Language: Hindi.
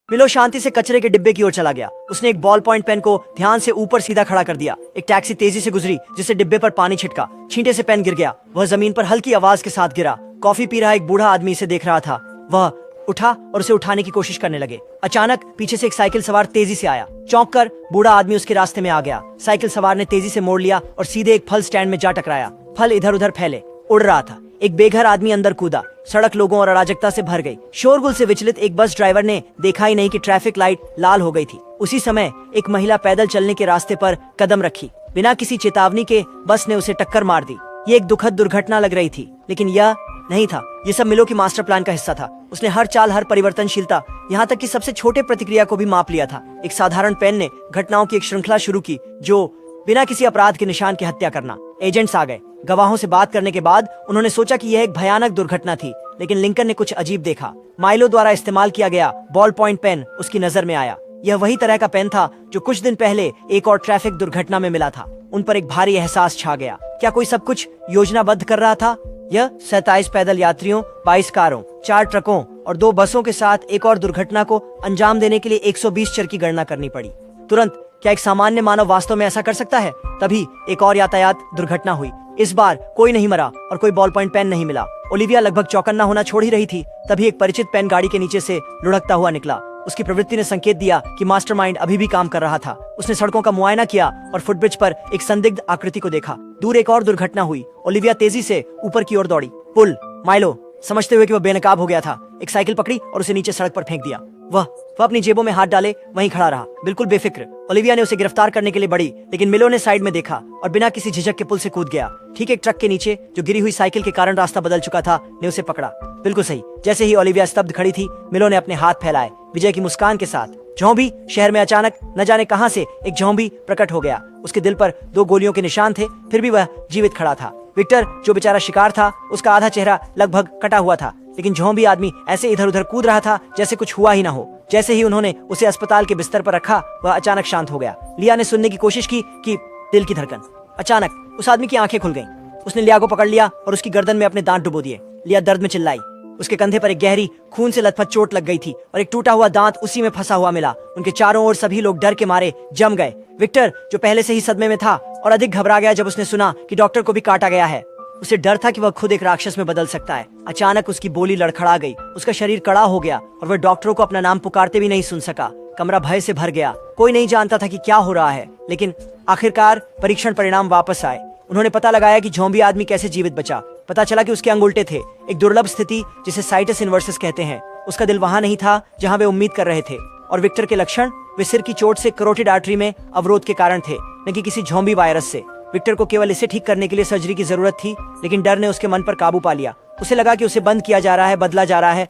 मिलो शांति से कचरे के डिब्बे की ओर चला गया। उसने एक बॉल पॉइंट पेन को ध्यान से ऊपर सीधा खड़ा कर दिया। एक टैक्सी तेजी से गुजरी जिससे डिब्बे पर पानी छिटका। छींटे से पेन गिर गया। वह जमीन पर हल्की आवाज के साथ गिरा। कॉफी पी रहा एक बूढ़ा आदमी इसे देख रहा था। वह उठा और उसे उठाने की कोशिश करने लगे। अचानक पीछे से एक साइकिल सवार तेजी से आया। चौंक कर बूढ़ा आदमी उसके रास्ते में आ गया। साइकिल सवार ने तेजी से मोड़ लिया और सीधे एक फल स्टैंड में जा टकराया। फल इधर उधर फैले, उड़ रहा था। एक बेघर आदमी अंदर कूदा। सड़क लोगों और अराजकता से भर गई। शोरगुल से विचलित एक बस ड्राइवर ने देखा ही नहीं कि ट्रैफिक लाइट लाल हो गई थी। उसी समय एक महिला पैदल चलने के रास्ते पर कदम रखी। बिना किसी चेतावनी के बस ने उसे टक्कर मार दी। ये एक दुखद दुर्घटना लग रही थी, लेकिन यह नहीं था। ये सब मिलो की मास्टर प्लान का हिस्सा था। उसने हर चाल, हर परिवर्तनशीलता, यहाँ तक कि सबसे छोटे प्रतिक्रिया को भी माप लिया था। एक साधारण पेन ने घटनाओं की एक श्रृंखला शुरू की, जो बिना किसी अपराध के निशान की हत्या करना। एजेंट्स आ गए। गवाहों से बात करने के बाद उन्होंने सोचा कि यह एक भयानक दुर्घटना थी, लेकिन लिंकन ने कुछ अजीब देखा। माइलो द्वारा इस्तेमाल किया गया बॉल पॉइंट पेन उसकी नजर में आया। यह वही तरह का पेन था जो कुछ दिन पहले एक और ट्रैफिक दुर्घटना में मिला था। उन पर एक भारी एहसास छा गया। क्या कोई सब कुछ योजनाबद्ध कर रहा था? यह 27 पैदल यात्रियों, 22 कारों, 4 ट्रकों और 2 बसों के साथ एक और दुर्घटना को अंजाम देने के लिए 120 चर की गणना करनी पड़ी। तुरंत क्या एक सामान्य मानव वास्तव में ऐसा कर सकता है? तभी एक और यातायात दुर्घटना हुई। इस बार कोई नहीं मरा और कोई बॉल पॉइंट पेन नहीं मिला। ओलिविया लगभग चौकन्ना होना छोड़ ही रही थी, तभी एक परिचित पेन गाड़ी के नीचे से लुढ़कता हुआ निकला। उसकी प्रवृत्ति ने संकेत दिया कि मास्टरमाइंड अभी भी काम कर रहा था। उसने सड़कों का मुआयना किया और फुटब्रिज पर एक संदिग्ध आकृति को देखा। दूर एक और दुर्घटना हुई। ओलिविया तेजी से ऊपर की ओर दौड़ी। पुल माइलो समझते हुए कि वह बेनकाब हो गया था, एक साइकिल पकड़ी और उसे नीचे सड़क पर फेंक दिया। वह अपनी जेबों में हाथ डाले वहीं खड़ा रहा, बिल्कुल बेफिक्र। ओलिविया ने उसे गिरफ्तार करने के लिए बढ़ी, लेकिन मिलो ने साइड में देखा और बिना किसी झिझक के पुल से कूद गया। ठीक एक ट्रक के नीचे जो गिरी हुई साइकिल के कारण रास्ता बदल चुका था ने उसे पकड़ा। बिल्कुल सही। जैसे ही ओलिविया स्तब्ध खड़ी थी, मिलो ने अपने हाथ फैलाए विजय की मुस्कान के साथ। झोंबी शहर में अचानक न जाने कहां से एक झोंबी प्रकट हो गया। उसके दिल पर 2 गोलियों के निशान थे, फिर भी वह जीवित खड़ा था। विक्टर जो बेचारा शिकार था, उसका आधा चेहरा लगभग कटा हुआ था, लेकिन झोंबी आदमी ऐसे इधर उधर कूद रहा था जैसे कुछ हुआ ही ना हो। जैसे ही उन्होंने उसे अस्पताल के बिस्तर पर रखा, वह अचानक शांत हो गया। लिया ने सुनने की कोशिश की कि दिल की धड़कन। अचानक उस आदमी की आंखें खुल गईं। उसने लिया को पकड़ लिया और उसकी गर्दन में अपने दांत डुबो दिए। लिया दर्द में चिल्लाई। उसके कंधे पर एक गहरी खून से लथपथ चोट लग गई थी और एक टूटा हुआ दांत उसी में फंसा हुआ मिला। उनके चारों ओर सभी लोग डर के मारे जम गए। विक्टर जो पहले से ही सदमे में था और अधिक घबरा गया जब उसने सुना कि डॉक्टर को भी काटा गया है। उसे डर था कि वह खुद एक राक्षस में बदल सकता है। अचानक उसकी बोली लड़खड़ा गई। उसका शरीर कड़ा हो गया और वह डॉक्टरों को अपना नाम पुकारते भी नहीं सुन सका। कमरा भय से भर गया। कोई नहीं जानता था कि क्या हो रहा है, लेकिन आखिरकार परीक्षण परिणाम वापस आए। उन्होंने पता लगाया कि झोंबी आदमी कैसे जीवित बचा। पता चला कि उसके अंग उल्टे थे, एक दुर्लभ स्थिति जिसे साइटस इनवर्सस कहते हैं। उसका दिल वहां नहीं था जहां वे उम्मीद कर रहे थे। और विक्टर के लक्षण वे सिर की चोट से करोटिड आर्टरी में अवरोध के कारण थे, न कि किसी झोंबी वायरस से। विक्टर को केवल इसे ठीक करने के लिए सर्जरी की जरूरत थी, लेकिन डर ने उसके मन पर काबू पा लिया। उसे लगा कि उसे बंद किया जा रहा है, बदला जा रहा है।